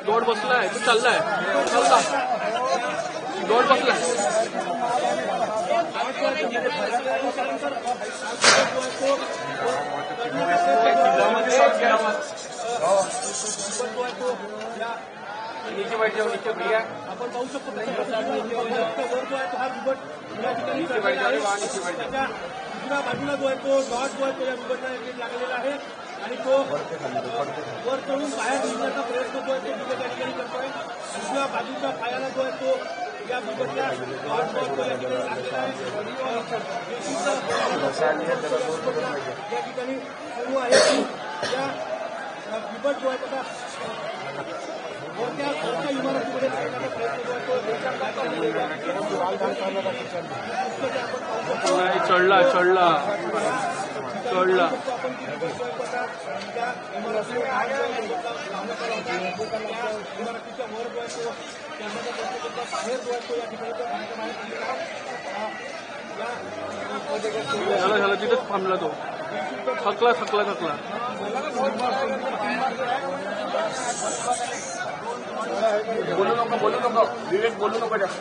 जोड बसलाय तो चाललाय चालला जोड बसलाय नीचे बैठ जाओ नीचे भैया आपण पाहू शकतो वर जो आहे तो हा बिबट या ठिकाणी नीचे बैठ जाओ नीचे बैठ जाओ दुसऱ्या बाजूला जो आहे तो डॉट जो आहे तो या बिबटला लागलेला आहे आणि तो वर चढून बाहेर निघण्याचा प्रयत्न जो आहे तो बिबट या ठिकाणी करतोय दुसऱ्या बाजूच्या पायाला जो आहे तो या बिबटला डॉट जो आहे तो या ठिकाणी लागलेला आहे या ठिकाणी सुरू आहे या बिबट जो आहे त्याचा मोठ्या इमारतीमध्ये लागण्याचा प्रयत्न जो आहे तो चढला चढला चढला इमारतीच्या वर जो आहे तो बाहेर जो आहे तो या ठिकाणी झाला झाला तिथेच थांबला तो थकला थकला थकला बोलू नको विवेक बोलू नको जास्त